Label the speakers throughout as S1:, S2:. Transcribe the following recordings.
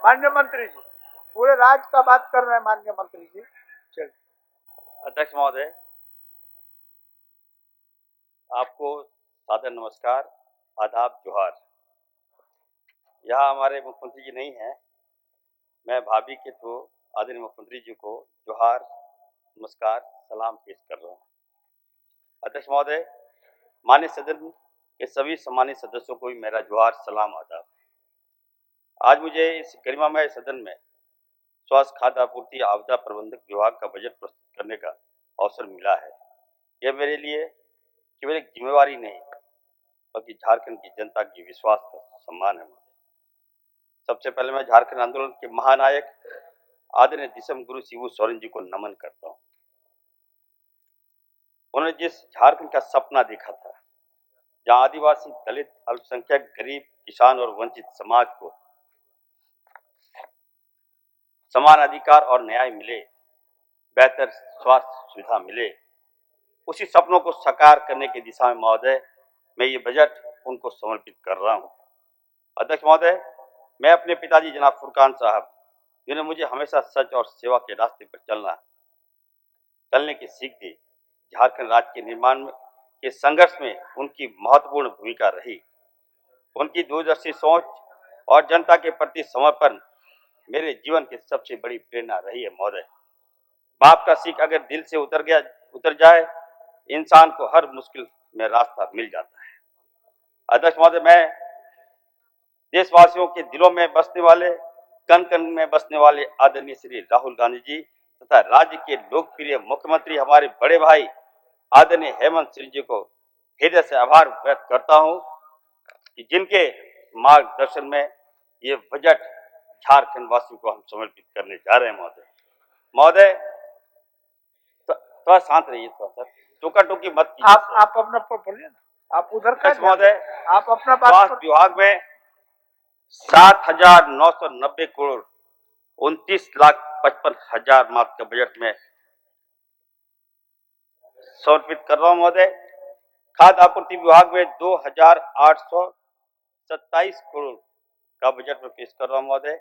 S1: माननीय मंत्री जी, पूरे राज्य का बात कर रहे हैं माननीय मंत्री जी। चलिए।
S2: अध्यक्ष महोदय, आपको सादर नमस्कार, आदाब, जोहार। यहाँ हमारे मुख्यमंत्री जी नहीं हैं। मैं भाभी के थ्रू आदरणीय मुख्यमंत्री जी को जोहार, नमस्कार, सलाम पेश कर रहा हूँ। अध्यक्ष महोदय, माननीय सदन के सभी सम्मानित सदस्यों को भी मेरा जोहार, सलाम, आदाब। आज मुझे इस गरिमामय सदन में स्वास्थ्य, खाद्य आपूर्ति, आपदा प्रबंधन विभाग का बजट प्रस्तुत करने का अवसर मिला है। यह मेरे लिए केवल एक जिम्मेवारी नहीं, बल्कि झारखंड की जनता की विश्वास का सम्मान है। सबसे पहले मैं झारखंड आंदोलन के महानायक आदरणीय दिसम गुरु शिबू सोरेन जी को नमन करता हूं। उन्होंने जिस झारखंड का सपना देखा था, जहां आदिवासी, दलित, अल्पसंख्यक, गरीब, किसान और वंचित समाज को समान अधिकार और न्याय मिले, बेहतर स्वास्थ्य सुविधा मिले, उसी सपनों को साकार करने की दिशा में महोदय मैं ये बजट उनको समर्पित कर रहा हूं। अध्यक्ष महोदय, मैं अपने पिताजी जनाब फुरकान साहब, जिन्होंने मुझे हमेशा सच और सेवा के रास्ते पर चलने की सीख दी, झारखंड राज्य के निर्माण के संघर्ष में उनकी महत्वपूर्ण भूमिका रही। उनकी दूरदर्शी सोच और जनता के प्रति समर्पण मेरे जीवन की सबसे बड़ी प्रेरणा रही है महोदय। बाप का सीख अगर दिल से उतर जाए, इंसान को हर मुश्किल में रास्ता मिल जाता है। अध्यक्ष महोदय, मैं देशवासियों के दिलों में बसने वाले, कण कण में बसने वाले आदरणीय श्री राहुल गांधी जी तथा राज्य के लोकप्रिय मुख्यमंत्री हमारे बड़े भाई आदरणीय हेमंत सोरेन जी को हृदय से आभार व्यक्त करता हूं कि जिनके मार्गदर्शन में ये बजट झारखंड वासियों को हम समर्पित करने जा रहे हैं। महोदय थोड़ा शांत रहिए, थोड़ा सा टोका टोकी मत कीजिए।
S1: आप अपना बोलिए ना, आप उधर का
S2: महोदय,
S1: आप अपना बात।
S2: स्वास्थ्य विभाग में 7,990 करोड़ 29,55,000 मार्क का बजट में समर्पित कर रहा हूं महोदय। खाद्य आपूर्ति विभाग में 2,827 करोड़ का बजट में पेश कर रहा हूं महोदय।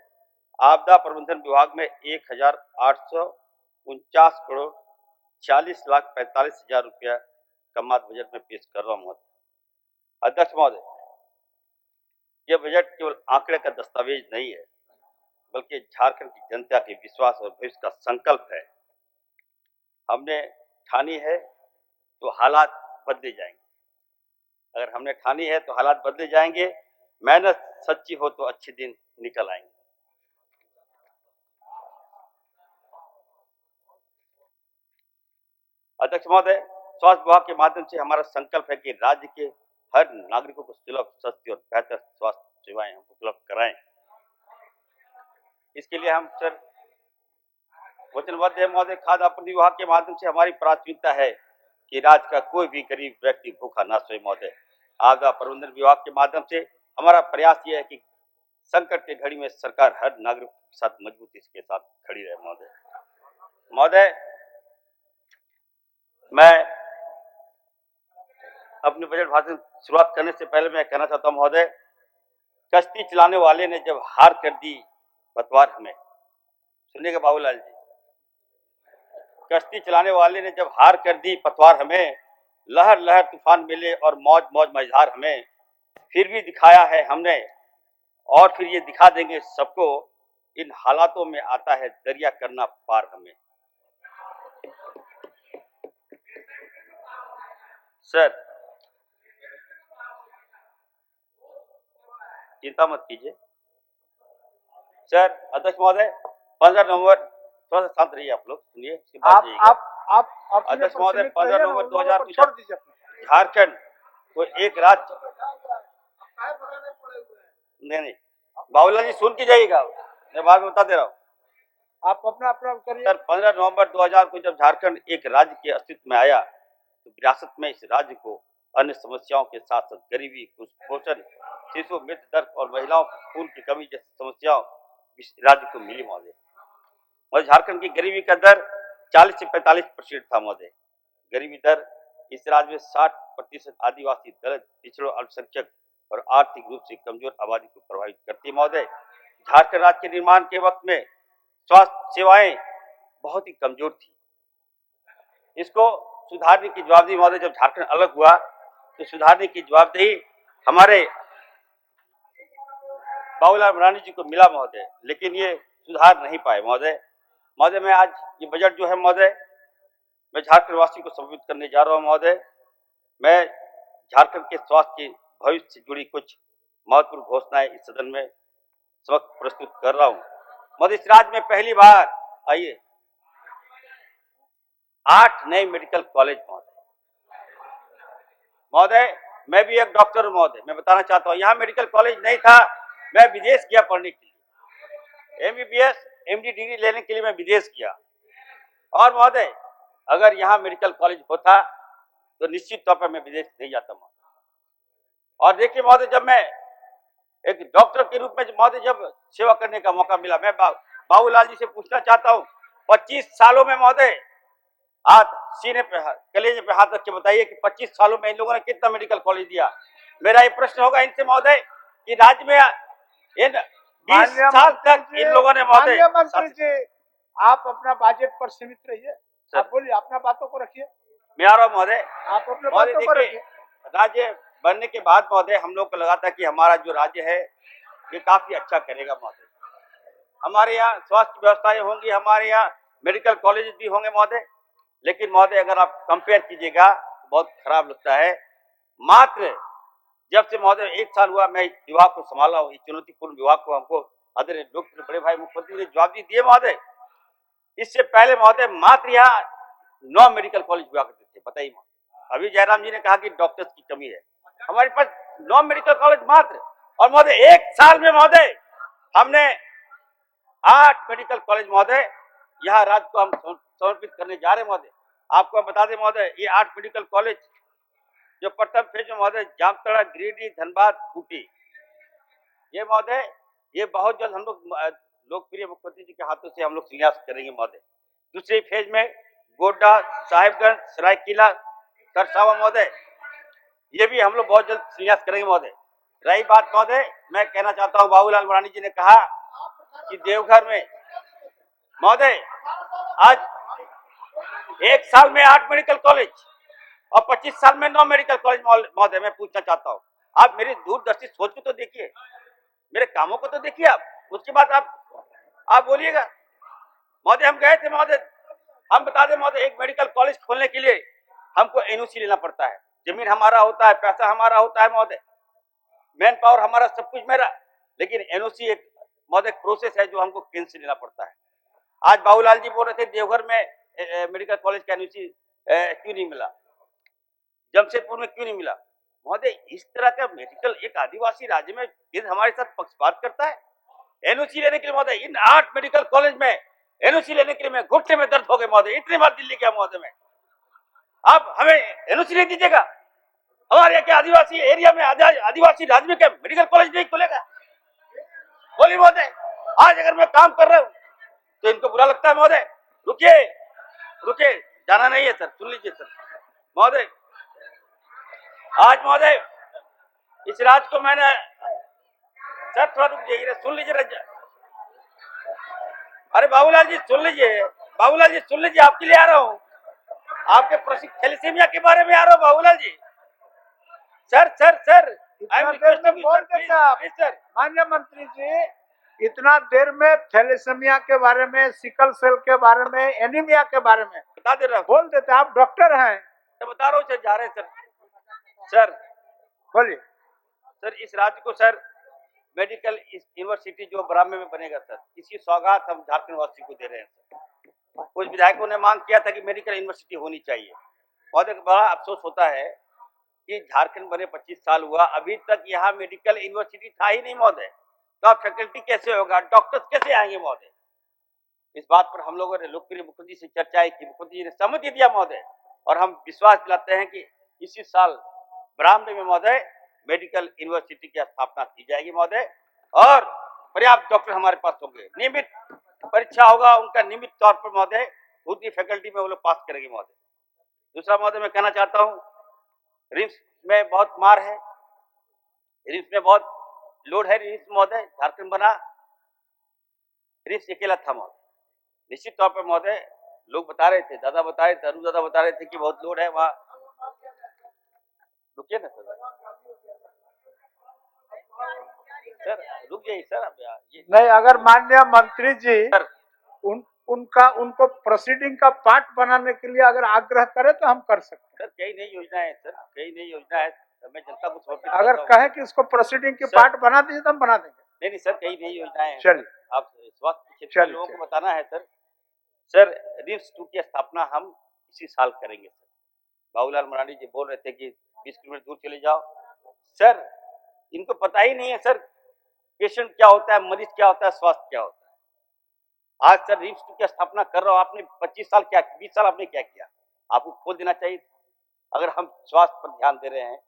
S2: आपदा प्रबंधन विभाग में 1,849 करोड़ 40,45,000 रुपया का मात्र बजट में पेश कर रहा हूं महोदय। अध्यक्ष महोदय, यह बजट केवल आंकड़े का दस्तावेज नहीं है, बल्कि झारखंड की जनता के विश्वास और भविष्य का संकल्प है। हमने ठानी है तो हालात बदले जाएंगे। अगर हमने ठानी है तो हालात बदले जाएंगे। मेहनत सच्ची हो तो अच्छे दिन निकल आएंगे। अध्यक्ष महोदय, स्वास्थ्य विभाग के माध्यम से हमारा संकल्प है कि राज्य के हर नागरिकों को सुलभ, सस्ती और बेहतर स्वास्थ्य सेवाएं हम उपलब्ध कराएं। इसके लिए हम सर वचनबद्ध है महोदय। खाद्य आपूर्ति विभाग के माध्यम से हमारी प्राथमिकता है कि राज्य का कोई भी गरीब व्यक्ति भूखा ना सोए महोदय। आपदा प्रबंधन विभाग के माध्यम से हमारा प्रयास यह है कि संकट की घड़ी में सरकार हर नागरिक के साथ मजबूती के साथ खड़ी रहे महोदय। मैं अपने बजट भाषण शुरुआत करने से पहले मैं कहना चाहता हूं महोदय, कश्ती चलाने वाले ने जब हार कर दी पतवार हमें, सुनिएगा बाबूलाल जी, कश्ती चलाने वाले ने जब हार कर दी पतवार हमें, लहर लहर तूफान मिले और मौज मौज मझधार हमें, फिर भी दिखाया है हमने और फिर ये दिखा देंगे सबको, इन हालातों में आता है दरिया करना पार हमें। सर चिंता मत कीजिए। सर अध्यक्ष महोदय, 15 नवंबर, थोड़ा सा शांत रहिए आप लोग, सुनिए।
S1: आप
S2: अध्यक्ष महोदय, 15 नवंबर 2000 झारखंड को एक राज्य, नहीं बाबूलाल जी सुन के जाइएगा, मैं बाद में बता दे रहा हूँ।
S1: आप अपना करिए।
S2: सर 15 नवंबर 2000 को जब झारखंड एक राज्य के अस्तित्व में आया, तो विरासत में इस राज्य को अन्य समस्याओं के साथ साथ गरीबी, कुपोषण, शिशु मृत्यु दर और महिलाओं खून की कमी जैसी समस्याओं इस राज्य को मिली महोदय। और झारखंड की गरीबी का दर 40 से 45% था महोदय। गरीबी दर इस राज्य में 60% आदिवासी, दलित, पिछड़ों, अल्पसंख्यक और आर्थिक रूप से कमजोर आबादी को प्रभावित करती है महोदय। झारखंड राज्य के निर्माण के वक्त में स्वास्थ्य सेवाएं बहुत ही कमजोर थी। इसको सुधारने की जवाबदेही महोदय, जब झारखंड अलग हुआ तो सुधारने की जवाबदेही हमारे बाबूलाल मरांडी जी को मिला महोदय, लेकिन ये सुधार नहीं पाए महोदय। महोदय, मैं आज ये बजट जो है महोदय, मैं झारखंड वासी को संबोधित करने जा रहा हूँ महोदय। मैं झारखंड के स्वास्थ्य के भविष्य से जुड़ी कुछ महत्वपूर्ण घोषणाएं इस सदन में इस वक्त प्रस्तुत कर रहा हूँ महोदय। इस राज्य में पहली बार आइए 8 नए मेडिकल कॉलेज महोदय। मैं भी एक डॉक्टर हूँ महोदय, मैं बताना चाहता हूँ, यहाँ मेडिकल कॉलेज नहीं था, मैं विदेश गया पढ़ने के लिए, MBBS MD डिग्री लेने के लिए मैं विदेश गया। और महोदय, अगर यहाँ मेडिकल कॉलेज होता तो निश्चित तौर पर मैं विदेश नहीं जाता महोदय। और देखिए महोदय, जब मैं एक डॉक्टर के रूप में महोदय जब सेवा करने का मौका मिला, मैं बाबूलाल जी से पूछना चाहता हूँ, 25 सालों में महोदय, हाथ सीने पे, कलेजे पे हाथ रख के बताइए कि 25 सालों में इन लोगों ने कितना मेडिकल कॉलेज दिया। मेरा ये प्रश्न होगा इनसे महोदय कि राज्य में इन 20 साल तक इन लोगों ने महोदय।
S1: मंत्री जी, आप अपना बजट पर सीमित रहिए, आप बोलिए, अपना बातों को रखिए।
S2: मैं आ रहा हूँ महोदय।
S1: आप अपने बातों को रखिए।
S2: राज्य बनने के बाद महोदय हम लोग को लगा था कि हमारा जो राज्य है ये काफी अच्छा करेगा महोदय। हमारे यहाँ स्वास्थ्य व्यवस्थाएं होंगी, हमारे यहाँ मेडिकल कॉलेज भी होंगे महोदय। लेकिन महोदय, अगर आप कंपेयर कीजिएगा तो बहुत खराब लगता है। मात्र जब से महोदय 1 साल हुआ मैं इस विभाग को संभाला हूँ, इस चुनौतीपूर्ण विभाग को हमको आदरणीय डॉक्टर बड़े भाई मुख्यमंत्री ने जवाबदेही दिए महोदय। इससे पहले महोदय मात्र यहाँ 9 मेडिकल कॉलेज हुआ करते थे, बताइए महोदय। अभी जयराम जी ने कहा कि डॉक्टर्स की कमी है, हमारे पास 9 मेडिकल कॉलेज मात्र। और महोदय 1 साल में महोदय हमने 8 मेडिकल कॉलेज महोदय यहाँ राज्य को हम समर्पित करने जा रहे हैं महोदय। आपको हम बता दें महोदय, ये 8 मेडिकल कॉलेज जो प्रथम फेज में महोदय जामताड़ा, गिरिडीह, धनबाद, खूंटी, ये महोदय ये बहुत जल्द हम लोग लोकप्रिय मुख्यमंत्री जी के हाथों से हम लोग शिलान्यास करेंगे महोदय। दूसरे फेज में गोड्डा, साहिबगंज, सरायकेला, खरसावा महोदय, ये भी हम लोग बहुत जल्द शिलान्यास करेंगे महोदय। रही बात महोदय, मैं कहना चाहता हूँ, बाबूलाल मरांडी जी ने कहा कि देवघर में महोदय आज 1 साल में 8 मेडिकल कॉलेज और 25 साल में 9 मेडिकल कॉलेज महोदय। मैं पूछना चाहता हूँ, आप मेरी दूरदर्शी सोच को तो देखिए, मेरे कामों को तो देखिए आप, उसके बाद आप बोलिएगा महोदय। हम गए थे महोदय, हम बता दें महोदय, एक मेडिकल कॉलेज खोलने के लिए हमको NOC लेना पड़ता है। जमीन हमारा होता है, पैसा हमारा होता है महोदय, मैन पावर हमारा, सब कुछ मेरा, लेकिन NOC एक महोदय प्रोसेस है जो हमको केंद्र से लेना पड़ता है। आज बाबूलाल जी बोल रहे थे देवघर में मेडिकल कॉलेज का NOC क्यों नहीं मिला, जमशेदपुर में क्यों नहीं मिला महोदय। इस तरह का मेडिकल एक आदिवासी राज्य में केंद्र हमारे साथ पक्षपात करता है। NOC लेने के लिए महोदय, इन 8 मेडिकल कॉलेज में NOC लेने के लिए मैं घुटने में दर्द हो गए महोदय। इतनी बार दिल्ली गया महोदय मैं, आप हमें NOC नहीं दीजिएगा। हमारे क्या आदिवासी एरिया में, आदिवासी राज्य में क्या मेडिकल कॉलेज नहीं खुलेगा? बोलिए महोदय। आज अगर मैं काम कर रहा हूँ तो इनको बुरा लगता है महोदय। रुकिए रुकिए, जाना नहीं है सर, सुन लीजिए सर महोदय। आज महोदय इस राज्य को मैंने, सर थोड़ा रुक जाइए, सुन लीजिए। अरे बाबूलाल जी सुन लीजिए, बाबूलाल जी सुन लीजिए, आपके लिए आ रहा हूँ, आपके प्रशिक्षण थैलेसीमिया के बारे में आ रहा हूँ बाबूलाल जी। सर
S1: माननीय मंत्री जी, इतना देर में थैलेसीमिया के बारे में, सिकल सेल के बारे में, एनीमिया के बारे में
S2: बता दे रहा हूँ,
S1: बोल देते। आप डॉक्टर हैं
S2: तो बता रहा हूँ सर, जा रहे हैं सर
S1: बोलिए।
S2: सर इस राज्य को सर मेडिकल यूनिवर्सिटी जो ब्राह्मण में बनेगा सर, इसकी सौगात हम झारखंड वासी को दे रहे हैं सर। कुछ विधायकों ने मांग किया था कि मेडिकल यूनिवर्सिटी होनी चाहिए महोदय। बड़ा अफसोस होता है कि झारखंड बने 25 साल हुआ, अभी तक यहाँ मेडिकल यूनिवर्सिटी था ही नहीं महोदय। तो अब फैकल्टी कैसे होगा, डॉक्टर्स कैसे आएंगे महोदय? इस बात पर हम लोगों ने लोकप्रिय मुख्यमंत्री से चर्चा की, मुख्यमंत्री जी ने सहमति दिया महोदय। और हम विश्वास दिलाते हैं कि इसी साल ब्राह्मण में महोदय मेडिकल यूनिवर्सिटी की स्थापना की जाएगी महोदय, और पर्याप्त डॉक्टर हमारे पास होंगे। नियमित परीक्षा होगा उनका, नियमित तौर पर महोदय उनकी फैकल्टी में वो लोग पास करेंगे महोदय। दूसरा महोदय मैं कहना चाहता हूँ, रिम्स में बहुत मार है, रिम्स में बहुत लोड है। रिम्स महोदय झारखंड बना, रिम्स अकेला था महोदय। निश्चित तौर पर महोदय लोग बता रहे थे, दादा बता रहे थे, अरुण दादा बता रहे थे कि बहुत लोड है वहाँ। रुकिए ना सर, रुक जाइए सर। अब ये
S1: नहीं, अगर माननीय मंत्री जी
S2: सर
S1: उनको प्रोसीडिंग का पार्ट बनाने के लिए अगर आग्रह करे तो हम कर सकते हैं।
S2: सर कई नई योजना है सर, कई नई योजना है, मैं जनता को समर्पित
S1: अगर
S2: करता हूं।
S1: कहे कि इसको प्रोसीडिंग के
S2: सर,
S1: पार्ट बना दीजिए तो हम बना देंगे।
S2: नहीं नहीं सर, कई नई योजनाएं हैं।
S1: चलिए।
S2: आप स्वास्थ्य क्षेत्र के
S1: चलिए,
S2: लोगों को
S1: चलिए।
S2: बताना है सर। सर रिम्स 2 की स्थापना हम इसी साल करेंगे सर। बाबूलाल मरांडी जी बोल रहे थे कि 20 किलोमीटर दूर चले जाओ। सर इनको पता ही नहीं है सर, पेशेंट क्या होता है, मरीज क्या होता है, स्वास्थ्य क्या होता है। आज सर रिम्स 2 की स्थापना कर रहा हूं, आपने 25 साल क्या, 20 साल आपने क्या किया? आपको खोल देना चाहिए। अगर हम स्वास्थ्य पर ध्यान दे रहे हैं,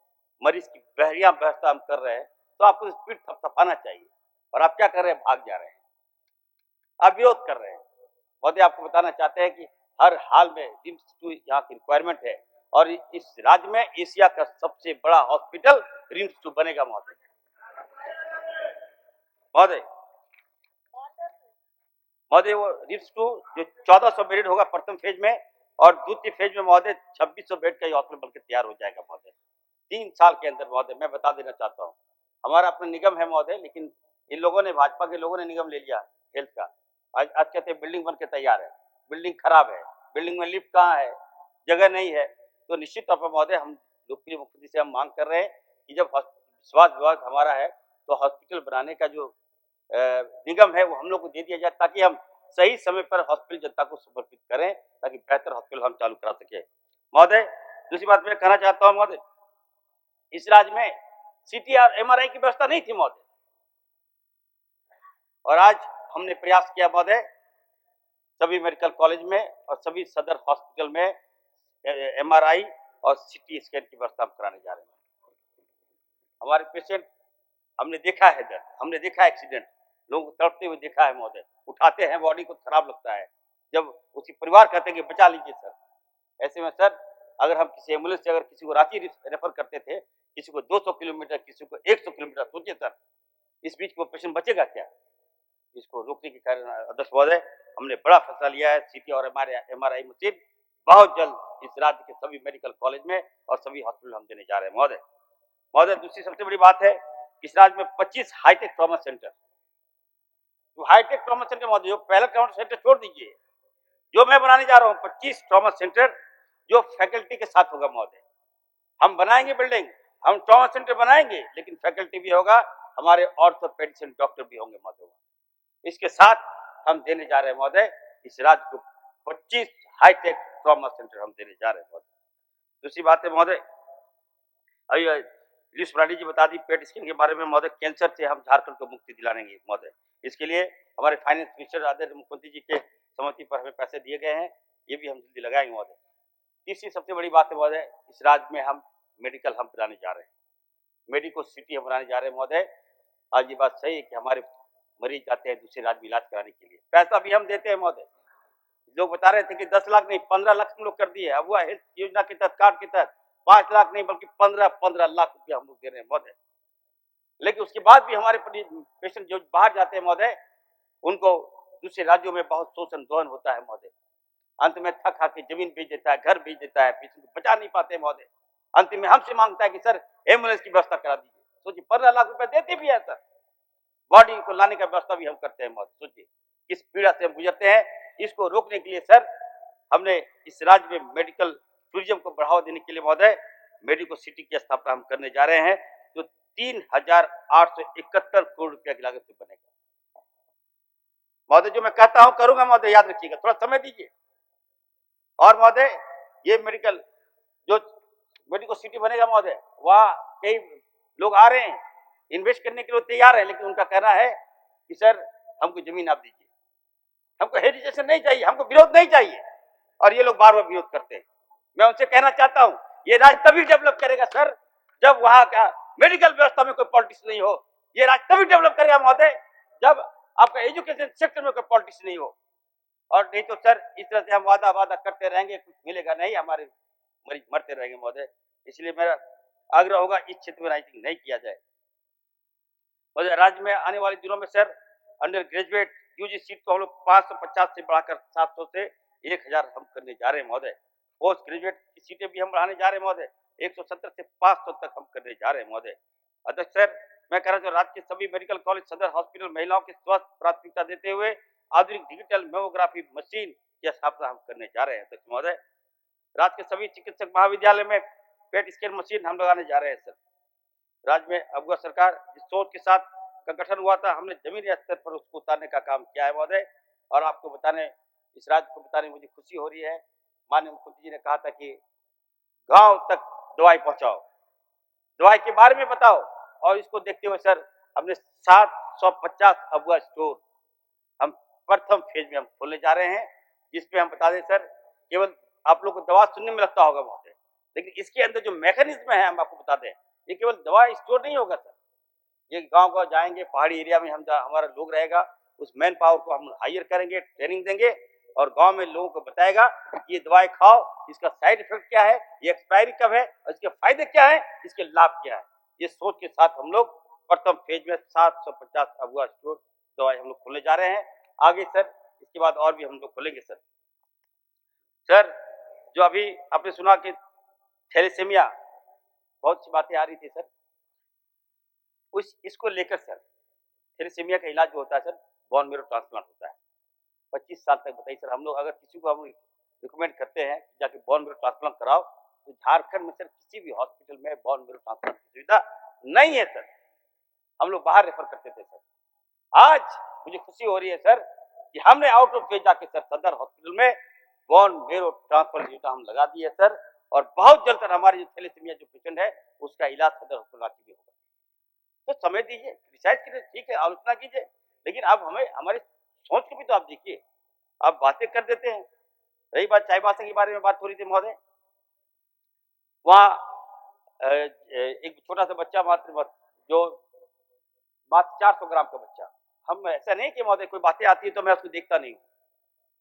S2: मरीज की बढ़िया व्यवस्था हम कर रहे हैं, तो आपको स्पीड थपथपाना चाहिए। और आप क्या कर रहे हैं? भाग जा रहे हैं, आप विरोध कर रहे हैं। महोदय आपको बताना चाहते हैं कि हर हाल में रिम्स 2 यहाँ की रिक्वायरमेंट है और इस राज्य में एशिया का सबसे बड़ा हॉस्पिटल रिम्स 2 बनेगा महोदय। महोदय महोदय वो रिम्स 2 जो 1400 बेड होगा प्रथम फेज में, और द्वितीय फेज में महोदय 2600 बेड का हॉस्पिटल बनकर तैयार हो जाएगा महोदय 3 साल के अंदर। महोदय मैं बता देना चाहता हूँ, हमारा अपना निगम है महोदय, लेकिन इन लोगों ने, भाजपा के लोगों ने निगम ले लिया हेल्थ का। आज कहते हैं बिल्डिंग बन के तैयार है, बिल्डिंग खराब है, बिल्डिंग में लिफ्ट कहाँ है, जगह नहीं है। तो निश्चित तौर पर महोदय हम लोकप्रिय मुख्यमंत्री से हम मांग कर रहे हैं कि जब स्वास्थ्य विभाग हमारा है तो हॉस्पिटल बनाने का जो निगम है वो हम लोग को दे दिया जाए, ताकि हम सही समय पर हॉस्पिटल जनता को समर्पित करें, ताकि बेहतर हॉस्पिटल हम चालू करा सके। महोदय दूसरी बात मैं कहना चाहता हूँ महोदय, इस राज्य में सीटी और एमआरआई की व्यवस्था नहीं थी महोदय, और आज हमने प्रयास किया महोदय सभी मेडिकल कॉलेज में और सभी सदर हॉस्पिटल में एमआरआई और सीटी स्कैन की व्यवस्था हम कराने जा रहे हैं। हमारे पेशेंट हमने देखा है दर्द, हमने देखा एक्सीडेंट, लोग तड़पते हुए देखा है महोदय, उठाते हैं बॉडी को, खराब लगता है जब उसकी परिवार कहते हैं कि बचा लीजिए सर। ऐसे में सर अगर हम किसी एम्बुलेंस से अगर किसी को रांची रेफर करते थे, किसी को 200 किलोमीटर, किसी को 100 किलोमीटर, सोचिए सर इस बीच वो पेशेंट बचेगा क्या? इसको रोकने के कारण अध्यक्ष महोदय हमने बड़ा फैसला लिया है, सीटी और एमआरआई मशीन बहुत जल्द इस राज्य के सभी मेडिकल कॉलेज में और सभी हॉस्पिटल हम देने जा रहे हैं महोदय। महोदय दूसरी सबसे बड़ी बात है, इस राज्य में 25 hi-tech trauma centre, hi-tech trauma centre महोदय, जो पहला ट्रॉमा सेंटर छोड़ दीजिए, जो मैं बनाने जा रहा हूँ 25 ट्रॉमा सेंटर जो फैकल्टी के साथ होगा महोदय। हम बनाएंगे बिल्डिंग, हम ट्रॉमा सेंटर बनाएंगे, लेकिन फैकल्टी भी होगा, हमारे ऑर्थोपेडिक्स डॉक्टर भी होंगे महोदय। इसके साथ हम देने जा रहे हैं महोदय इस राज्य को 25 हाईटेक ट्रॉमा सेंटर हम देने जा रहे हैं महोदय। दूसरी बात है महोदय, अभी लीस मरांडी जी बता दी पेट स्कैन के बारे में महोदय, कैंसर से हम झारखंड को मुक्ति दिलाएंगे महोदय। इसके लिए हमारे फाइनेंस मिनिस्टर आदरणीय मुख्यमंत्री जी के सम्मति पर हमें पैसे दिए गए हैं, ये भी हम जल्दी लगाएंगे महोदय। तीसरी सबसे बड़ी बात है महोदय, इस राज्य में हम मेडिकल हब बनाने जा रहे हैं, मेडिको सिटी हम बनाने जा रहे हैं महोदय। आज ये बात सही है कि हमारे मरीज जाते हैं दूसरे राज्य में इलाज कराने के लिए, पैसा भी हम देते हैं महोदय। लोग बता रहे थे कि 10 लाख नहीं 15 लाख हम लोग कर दिए, अब हुआ हेल्थ योजना के तहत, कार्ड के तहत 5 लाख नहीं बल्कि 15 लाख रुपया हम लोग दे रहे हैं महोदय। लेकिन उसके बाद भी हमारे पेशेंट जो बाहर जाते हैं महोदय, उनको दूसरे राज्यों में बहुत शोषण दोहन होता है महोदय। अंत में थक खा के जमीन बेच देता है, घर बेच देता है, पेशेंट को बचा नहीं पाते महोदय। अंत में हमसे मांगता है कि सर एम्बुलेंस की व्यवस्था करा दीजिए। सोचिए 15 लाख रुपए देते भी है सर, बॉडी को लाने का व्यवस्था भी हम करते हैं महोदय। सोचिए किस पीड़ा से हम गुजरते हैं। इसको रोकने के लिए सर हमने इस राज्य में मेडिकल टूरिज्म को बढ़ावा देने के लिए महोदय मेडिको सिटी की स्थापना हम करने जा रहे हैं, जो 3,871 करोड़ रुपया की लागत से बनेगा महोदय। जो मैं कहता हूं करूंगा महोदय, याद रखिएगा, थोड़ा समय दीजिए। और महोदय ये मेडिको सिटी बनेगा महोदय, वहां कई लोग आ रहे हैं, इन्वेस्ट करने के लिए तैयार है, लेकिन उनका कहना है कि सर हमको जमीन आप दीजिए, हमको हेरिटेज नहीं चाहिए, हमको विरोध नहीं चाहिए, और ये लोग बार बार विरोध करते हैं। मैं उनसे कहना चाहता हूं ये राज्य तभी डेवलप करेगा सर जब वहां का मेडिकल व्यवस्था में कोई पॉलिटिक्स नहीं हो। ये राज्य तभी डेवलप करेगा महोदय जब आपका एजुकेशन सेक्टर में कोई पॉलिटिक्स नहीं हो, और नहीं तो सर इस तरह से हम वादा करते रहेंगे, कुछ मिलेगा नहीं, हमारे मरीज मरते रहेंगे महोदय। इसलिए मेरा आग्रह होगा इस क्षेत्र में राजनीति नहीं किया जाए। और राज्य में आने वाले दिनों में sir undergraduate UG seat को हम लोग 550 से बढ़ाकर 700 से 1000 हम करने जा रहे हैं महोदय। पोस्ट ग्रेजुएट की सीटें भी हम बढ़ाने जा रहे हैं महोदय। 170 से 500 तक हम करने जा रहे हैं महोदय। अध्यक्ष सर, मैं कह रहा हूँ राज्य के सभी मेडिकल कॉलेज, सदर हॉस्पिटल महिलाओं के स्वास्थ्य प्राथमिकता देते हुए आधुनिक डिजिटल मेमोग्राफी मशीन की स्थापना हम करने जा रहे हैं अध्यक्ष महोदय। राज्य के सभी चिकित्सक महाविद्यालय में पेट स्कैन मशीन हम लगाने जा रहे हैं सर। राज्य में अगुआ सरकार जिस सोच के साथ का गठन हुआ था, हमने जमीनी स्तर पर उसको उतारने का काम किया है महोदय। और आपको बताने, इस राज्य को बताने मुझे खुशी हो रही है, माननीय मुख्यमंत्री जी ने कहा था कि गांव तक दवाई पहुंचाओ, दवाई के बारे में बताओ। और इसको देखते हुए सर हमने 750 अगुआ स्टोर हम प्रथम फेज में हम खोलने जा रहे हैं, जिसपे हम बता दें सर, केवल आप लोग को दवा सुनने में लगता होगा महोदय, लेकिन इसके अंदर जो मैकेनिज्म है हम आपको बता दें, ये केवल दवा स्टोर नहीं होगा सर। ये गांव जाएंगे, पहाड़ी एरिया में हमारा लोग रहेगा, उस मैन पावर को हम हायर करेंगे, ट्रेनिंग देंगे और गांव में लोगों को बताएगा कि ये दवाई खाओ, इसका साइड इफेक्ट क्या है, ये एक्सपायरी कब है और इसके फायदे क्या है, इसके लाभ क्या है। ये सोच के साथ हम लोग प्रथम फेज में 750 अगुआ स्टोर दवाई हम लोग खोलने जा रहे हैं। आगे सर इसके बाद और भी हम लोग खोलेंगे सर। सर जो अभी आपने सुना कि थैलेसीमिया, बहुत सी बातें आ रही थी सर, इसको लेकर सर थैलेसीमिया का इलाज जो होता है सर, बोन मेरो ट्रांसप्लांट होता है। 25 साल तक बताइए सर, हम लोग अगर किसी को हम रिकमेंड करते हैं जाके बोन मेरो ट्रांसप्लांट कराओ, तो झारखंड में सर किसी भी हॉस्पिटल में बोन मेरो ट्रांसप्लांट की सुविधा नहीं है सर, हम लोग बाहर रेफर करते थे सर। आज मुझे खुशी हो रही है सर कि हमने आउट ऑफ वेज जाके सर सदर हॉस्पिटल में बोन मेरो ट्रांसप्लांट सुविधा हम लगा दी है सर। और बहुत जल्द सर हमारे जो थैलेसीमिया जो पेशेंट है उसका इलाज सदर हॉस्पिटल रांची में होगा। तो समय दीजिए, रिसर्च कीजिए, ठीक है, आलोचना कीजिए, लेकिन अब हमें हमारी सोच को भी तो आप देखिए। आप बातें कर देते हैं। रही बात चाईबासा के बारे में बात हो रही थी महोदय, वहाँ एक छोटा सा बच्चा मात्र 400 ग्राम का बच्चा, हम ऐसा नहीं कि महोदय कोई बातें आती है तो मैं उसको देखता नहीं हूँ।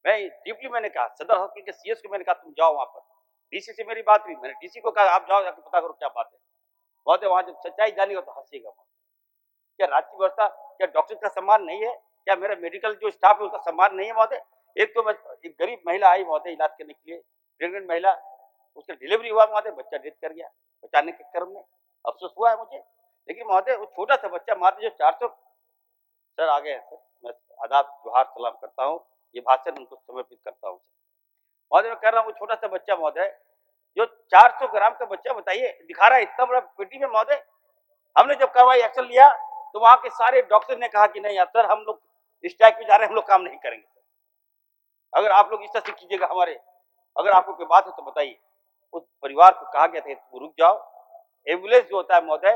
S2: मैं डीपली मैंने कहा, सदर हॉस्पिटल के सीएस को मैंने कहा तुम जाओ वहाँ पर, डीसी से मेरी बात हुई, मैंने डीसी को कहा आप जाओ जाकर पता करो क्या बात है। महोदय वहाँ जब सच्चाई जानेगा तो हंसीगा। क्या राज्य की व्यवस्था, क्या डॉक्टर का सम्मान नहीं है, क्या मेरा मेडिकल जो स्टाफ है उसका सम्मान नहीं है महोदय। एक तो एक गरीब महिला आई महोदय इलाज करने के लिए, प्रेग्नेंट महिला, उसका डिलीवरी हुआ महोदय, बच्चा डेथ कर गया बचाने के क्रम में, अफसोस हुआ है मुझे। लेकिन महोदय वो छोटा सा बच्चा मात्र जो 400 सर आ गए हैं सर, मैं आदाब जोहार सलाम करता हूँ, ये भाषण उनको समर्पित करता हूँ महोदय। मैं कह रहा हूँ छोटा सा बच्चा महोदय, जो 400 ग्राम का बच्चा, बताइए दिखा रहा है इतना बड़ा पेटी में महोदय। हमने जब कार्रवाई एक्शन लिया तो वहां के सारे डॉक्टर ने कहा कि नहीं सर हम लोग स्ट्राइक पे जा रहे हैं, हम लोग काम नहीं करेंगे सर। अगर आप लोग इस तरह से कीजिएगा हमारे, अगर आपको कोई बात है तो बताइए। उस परिवार को कहा गया था तुम रुक जाओ, एम्बुलेंस जो होता है महोदय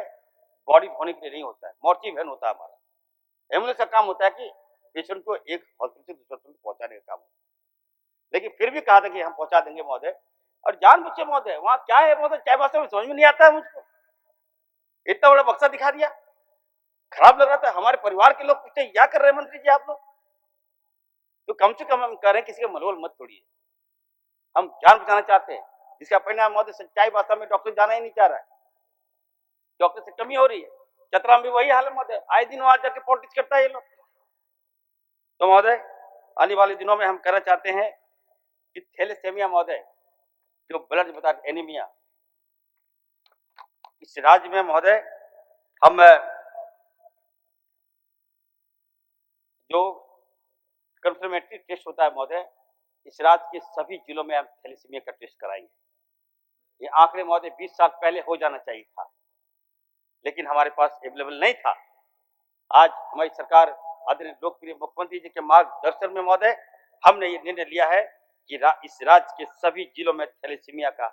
S2: बॉडी धोने के लिए नहीं होता है, मोर्ची वैन होता है हमारा। एम्बुलेंस का काम होता है कि पेशेंट को एक हॉस्पिटल से दूसरे हॉस्पिटल पहुंचाने का काम होता है। लेकिन फिर भी कहा था कि हम पहुंचा देंगे महोदय, और जानबूझ महोदय वहां क्या है महोदय, चाईबासा में समझ में नहीं आता है मुझको, इतना बड़ा बक्सा दिखा दिया, खराब लग रहा था। हमारे परिवार के लोग पूछते क्या कर रहे हैं मंत्री जी आप लोग, तो कम से कम हम कह रहे हैं किसी का मनोबल मत तोड़िए, हम जान बचाना चाहते हैं। जिसका परिणाम महोदय सच्चाई भाषा में डॉक्टर जाना ही नहीं चाह रहा है, डॉक्टर से कमी हो रही है। चतरा में भी वही हाल है महोदय, आए दिन वहां जाके पॉलिटिक्स करता है ये लोग। तो महोदय आने वाले दिनों में हम कहना चाहते हैं कि थैलेसीमिया महोदय, जो ब्लड बता एनीमिया, इस राज्य में महोदय हम जो कंफर्मेटरी टेस्ट होता है महोदय, इस राज्य के सभी जिलों में हम थैलेसीमिया का टेस्ट कराएंगे। ये आंकड़े महोदय 20 साल पहले हो जाना चाहिए था, लेकिन हमारे पास अवेलेबल नहीं था। आज हमारी सरकार आदरणीय लोकप्रिय मुख्यमंत्री जी के मार्गदर्शन में महोदय हमने ये निर्णय लिया है कि इस राज्य के सभी जिलों में थैलेसीमिया का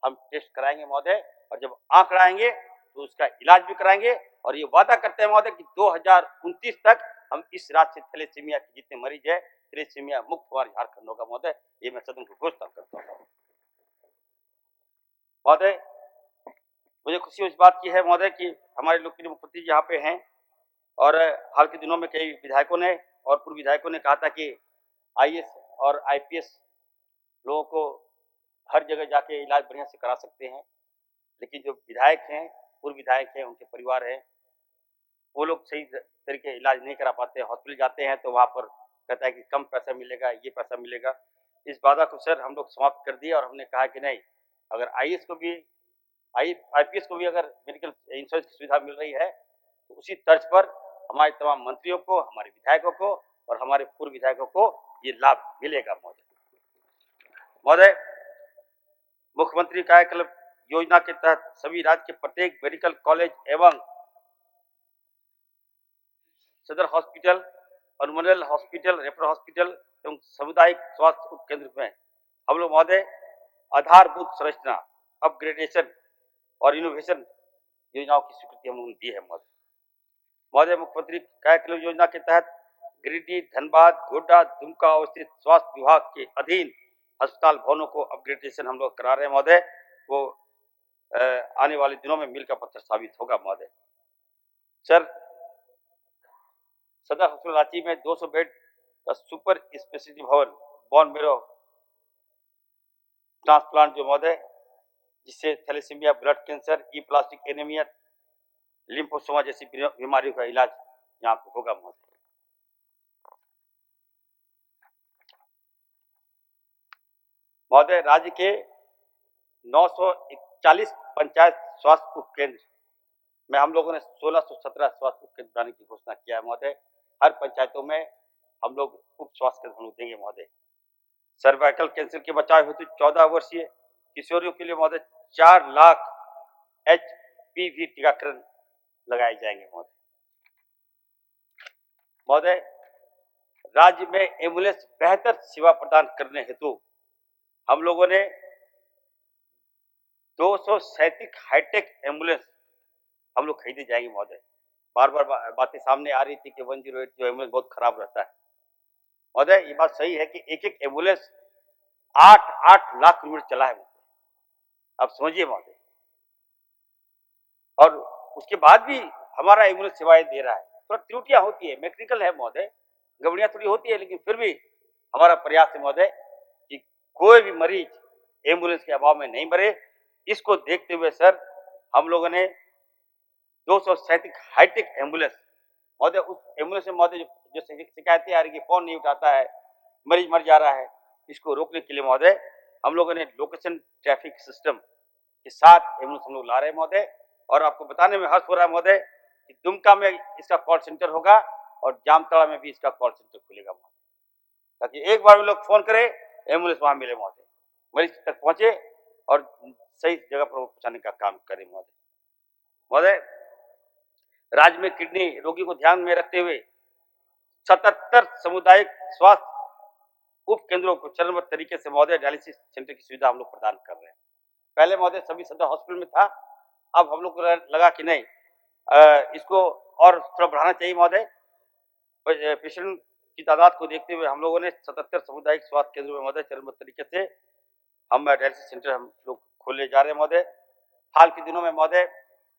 S2: हम टेस्ट कराएंगे महोदय, और जब आंकड़ा आएंगे तो उसका इलाज भी कराएंगे। और ये वादा करते हैं महोदय कि 2029 तक हम इस राज्य से थैलेसीमिया के जितने मरीज है थैलेसीमिया मुक्त हमारे झारखंड होगा महोदय, ये मैं सदन को घोषणा करता हूँ महोदय। मुझे खुशी इस बात की है महोदय कि हमारे लोकप्रिय मुख्यमंत्री जी यहाँ पे हैं, और हाल के दिनों में कई विधायकों ने और पूर्व विधायकों ने कहा था कि आईएएस और आईपीएस लोगों को हर जगह जाके इलाज बढ़िया से करा सकते हैं, लेकिन जो विधायक हैं, पूर्व विधायक हैं, उनके परिवार हैं, वो लोग सही तरीके इलाज नहीं करा पाते। हॉस्पिटल जाते हैं तो वहाँ पर कहता है कि कम पैसा मिलेगा, ये पैसा मिलेगा। इस वादा को सर हम लोग समाप्त कर दिए और हमने कहा कि नहीं, अगर आईएएस को भी आईपीएस को भी अगर मेडिकल इंश्योरेंस की सुविधा मिल रही है तो उसी तर्ज पर हमारे तमाम मंत्रियों को, हमारे विधायकों को और हमारे पूर्व विधायकों को ये लाभ मिलेगा। महोदय, मुख्यमंत्री कायाकल्प योजना के तहत सभी राज्य के प्रत्येक मेडिकल कॉलेज एवं सदर हॉस्पिटल, अनुमंडल हॉस्पिटल, रेफरल हॉस्पिटल एवं सामुदायिक स्वास्थ्य उपकेंद्र में हम लोग महोदय आधारभूत संरचना, अपग्रेडेशन और इनोवेशन योजनाओं की स्वीकृति हम लोगों ने दी है। महोदय, मुख्यमंत्री कायाकल्प योजना के तहत गिरिडीह, धनबाद, गोड्डा, दुमका अवस्थित स्वास्थ्य विभाग के अधीन अस्पताल भवनों को अपग्रेडेशन हम लोग करा रहे हैं महोदय। वो आने वाले दिनों में मील का पत्थर साबित होगा महोदय। सर, सदर अस्पताल रांची में 200 बेड का सुपर स्पेशलिटी भवन, बोन मेरो ट्रांसप्लांट जो महोदय, जिससे थैलेसीमिया, ब्लड कैंसर, ई प्लास्टिक एनीमिया, लिम्फोसोमा जैसी बीमारियों का इलाज यहाँ पे होगा महोदय। महोदय, राज्य के 941 पंचायत स्वास्थ्य उपकेंद्र में हम लोगों ने 1617 स्वास्थ्य उपकेंद्र बनाने की घोषणा किया है महोदय। हर पंचायतों में हम लोग उप स्वास्थ्य केंद्र हम लोग देंगे महोदय। सर्वाइकल कैंसर के बचाव हेतु 14 वर्षीय किशोरियों के लिए महोदय 4 लाख HPV टीकाकरण लगाए जाएंगे महोदय। महोदय, राज्य में एम्बुलेंस बेहतर सेवा प्रदान करने हेतु हम लोगों ने 237 हाईटेक एम्बुलेंस हम लोग खरीदे जाएंगे महोदय। बार बार बातें सामने आ रही थी कि 108 जो एम्बुलेंस बहुत खराब रहता है महोदय। ये बात सही है कि एक एक एम्बुलेंस 8 लाख किलोमीटर चला है। अब समझिए महोदय, और उसके बाद भी हमारा एम्बुलेंस सेवाएं दे रहा है। थोड़ा त्रुटियां होती है, मैकेनिकल है महोदय, गड़बड़ियां थोड़ी होती है, लेकिन फिर भी हमारा प्रयास है महोदय कि कोई भी मरीज एम्बुलेंस के अभाव में नहीं मरे। इसको देखते हुए सर हम लोगों ने 237 हाईटेक एम्बुलेंस महोदय, उस एम्बुलेंस में महोदय जो शिकायतें आ रही कि फोन नहीं उठाता है, मरीज मर जा रहा है, इसको रोकने के लिए महोदय हम लोगों ने लोकेशन ट्रैफिक सिस्टम के साथ एम्बुलेंस हम लोग ला रहे हैं महोदय। और आपको बताने में हर्ष हो रहा है महोदय कि दुमका में इसका कॉल सेंटर होगा और जामताड़ा में भी इसका कॉल सेंटर खुलेगा महोदय, ताकि एक बार में लोग फोन करें, एम्बुलेंस वहां मिले महोदय, मरीज तक पहुंचे और सही जगह पर पहुंचाने का काम करें महोदय। महोदय, राज्य में किडनी रोगी को ध्यान में रखते हुए 77 सामुदायिक स्वास्थ्य उप केंद्रों को चरणबद्ध तरीके से महोदय डायलिसिस सेंटर की सुविधा हम लोग प्रदान कर रहे हैं। पहले महोदय सभी सदर हॉस्पिटल में था, अब हम लोग को लगा कि नहीं, इसको और थोड़ा बढ़ाना चाहिए महोदय। पेशेंट की तादाद को देखते हुए हम लोगों ने 77 सामुदायिक स्वास्थ्य केंद्रों में महोदय चरणबद्ध तरीके से हम डायलिसिस सेंटर हम लोग खोलने जा रहे हैं महोदय। हाल के दिनों में महोदय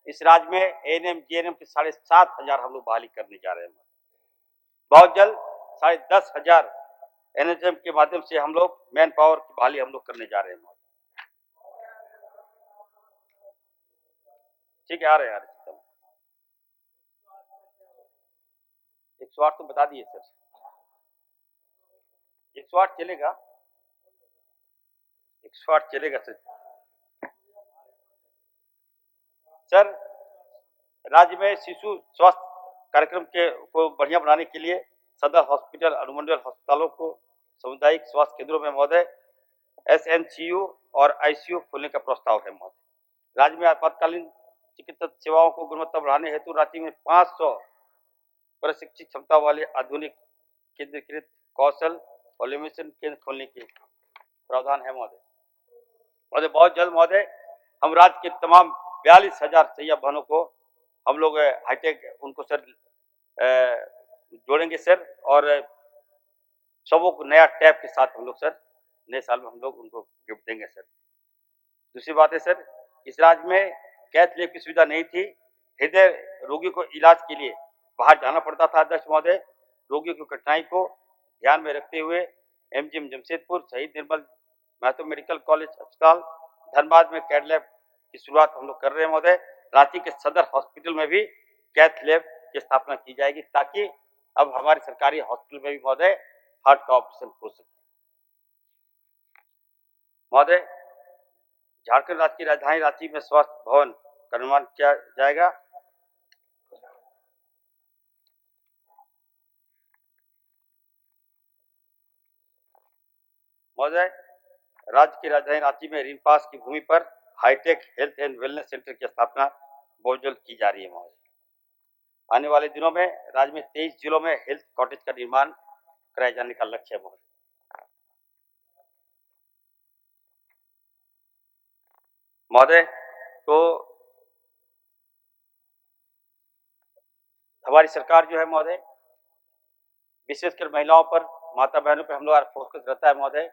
S2: इस राज्य में एएनएम जीएनएम की 7,500 हम लोग बहाली करने जा रहे हैं। बहुत जल्द 10,500 एनएचएम के माध्यम से हम लोग मैन पावर की बहाली हम लोग करने जा रहे हैं। ठीक है, आ रहे हैं 108 तो बता दिए सर, 108 चलेगा, 108 चलेगा सर। सर, राज्य में शिशु स्वास्थ्य कार्यक्रम को बढ़िया बनाने के लिए सदर हॉस्पिटल, अनुमंडल अस्पतालों को सामुदायिक स्वास्थ्य केंद्रों में महोदय SNCU और ICU खोलने का प्रस्ताव है महोदय। राज्य में आपातकालीन चिकित्सा सेवाओं को गुणवत्ता बढ़ाने हेतु रांची में 500 प्रशिक्षित क्षमता वाले आधुनिक केंद्रीकृत कौशल और लेमिनेशन केंद्र खोलने के प्रावधान है महोदय। बहुत जल्द महोदय हम राज्य के तमाम 42,000 सैया भवनों को हम लोग हाईटेक उनको सर जोड़ेंगे सर, और सबों को नया टैब के साथ हम लोग सर नए साल में हम लोग उनको गिफ्ट देंगे सर। दूसरी बात है सर, इस राज्य में कैथ लैब की सुविधा नहीं थी। हृदय रोगी को इलाज के लिए बाहर जाना पड़ता था। अध्यक्ष महोदय, रोगियों की कठिनाई को ध्यान में रखते हुए MGM जमशेदपुर, शहीद निर्मल महतो मेडिकल कॉलेज अस्पताल, धनबाद में कैथ लैब की शुरुआत हम लोग कर रहे हैं महोदय। रांची के सदर हॉस्पिटल में भी कैथ लैब की स्थापना की जाएगी, ताकि अब हमारे सरकारी हॉस्पिटल में भी महोदय हार्ट का ऑपरेशन हो सके। महोदय, झारखंड राज्य की राजधानी रांची में स्वास्थ्य भवन का निर्माण किया जाएगा। महोदय, राज्य की राजधानी रांची में रिम्पास की भूमि पर hi-tech health and wellness centre की स्थापना बहुत जल्द की जा रही है। महोदय, आने वाले दिनों में राज्य में 23 जिलों में हेल्थ कॉटेज का निर्माण कराए जाने का लक्ष्य है। महोदय, तो हमारी सरकार जो है महोदय, विशेषकर महिलाओं पर, माता बहनों पर हम लोग फोकस रहता है महोदय।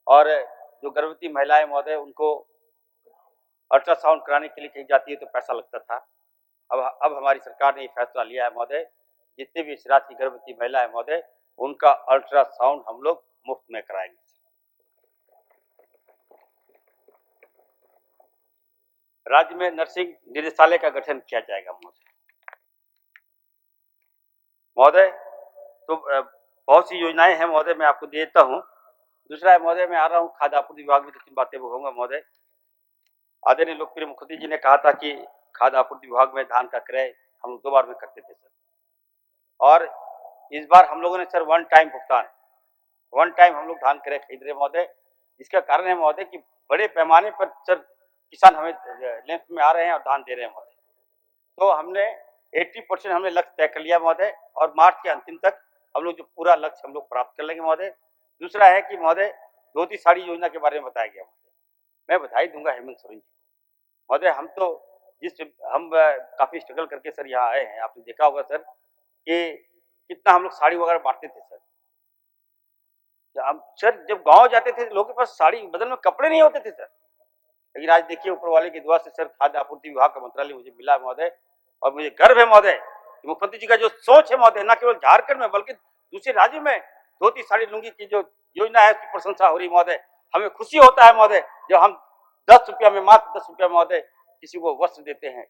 S2: और जो गर्भवती महिलाएं महोदय, उनको अल्ट्रासाउंड कराने के लिए कही जाती है तो पैसा लगता था। अब हमारी सरकार ने ये फैसला लिया है महोदय, जितने भी इस राज्य की गर्भवती महिला है महोदय, उनका अल्ट्रासाउंड हम लोग मुफ्त में कराएंगे। राज्य में नर्सिंग निदेशालय का गठन किया जाएगा। महोदय, तो बहुत सी योजनाएं हैं महोदय, मैं आपको देता हूं। दूसरा है महोदय, मैं आ रहा हूं खाद्य आपूर्ति विभाग में 2-3 बातें कहूंगा महोदय। आदरणीय लोकप्रिय मुख्यमंत्री जी ने कहा था कि खाद्य आपूर्ति विभाग में धान का क्रय हम लोग 2 बार में करते थे सर, और इस बार हम लोगों ने सर वन टाइम हम लोग धान क्रय खरीद रहे महोदय। इसका कारण है महोदय कि बड़े पैमाने पर सर किसान हमें लेंथ में आ रहे हैं और धान दे रहे हैं महोदय। तो हमने 80% हमने लक्ष्य तय कर लिया महोदय, और मार्च के अंतिम तक हम लोग जो पूरा लक्ष्य हम लोग प्राप्त कर लेंगे महोदय। दूसरा है कि महोदय, धोती साड़ी योजना के बारे में बताया गया महोदय। मैं बधाई दूंगा हेमंत सोरेन जी महोदय। हम काफी स्ट्रगल करके सर यहाँ आए हैं। आपने देखा होगा सर कि कितना हम लोग साड़ी वगैरह बांटते थे सर। हम सर जब गांव जाते थे लोगों के पास साड़ी बदल में कपड़े नहीं होते थे सर। लेकिन आज देखिए ऊपर वाले की दुआ से सर खाद्य आपूर्ति विभाग का मंत्रालय मुझे मिला है महोदय, और मुझे गर्व है महोदय, मुख्यमंत्री जी का जो सोच है महोदय, न केवल झारखंड में बल्कि दूसरे राज्यों में धोती साड़ी लुंगी की जो योजना है उसकी प्रशंसा हो रही महोदय। हमें खुशी होता है महोदय जब हम 10 रुपया में, मात्र 10 रुपया महोदय किसी को वस्त्र देते हैं,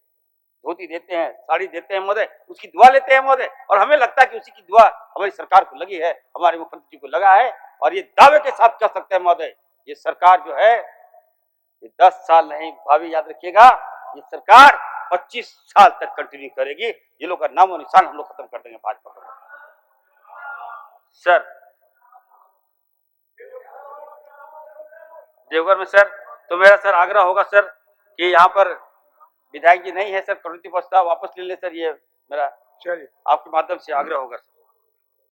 S2: धोती देते हैं, साड़ी देते हैं महोदय, उसकी दुआ लेते हैं महोदय, और हमें लगता है कि उसी की दुआ हमारी सरकार को लगी है, हमारे मुख्यमंत्री जी को लगा है। और ये दावे के साथ कह सकते हैं महोदय, ये सरकार जो है ये 10 साल नहीं, भाभी याद रखिएगा, ये सरकार 25 साल तक कंटिन्यू करेगी। ये लोग का नामो निशान हम लोग खत्म कर देंगे भाजपा को। सर देवघर में सर, तो मेरा सर आग्रह होगा सर कि यहाँ पर विधायक जी नहीं है सर, करोड़पति प्रस्ताव वापस ले ले सर, ये मेरा
S1: चलिए
S2: आपके माध्यम से आग्रह होगा सर।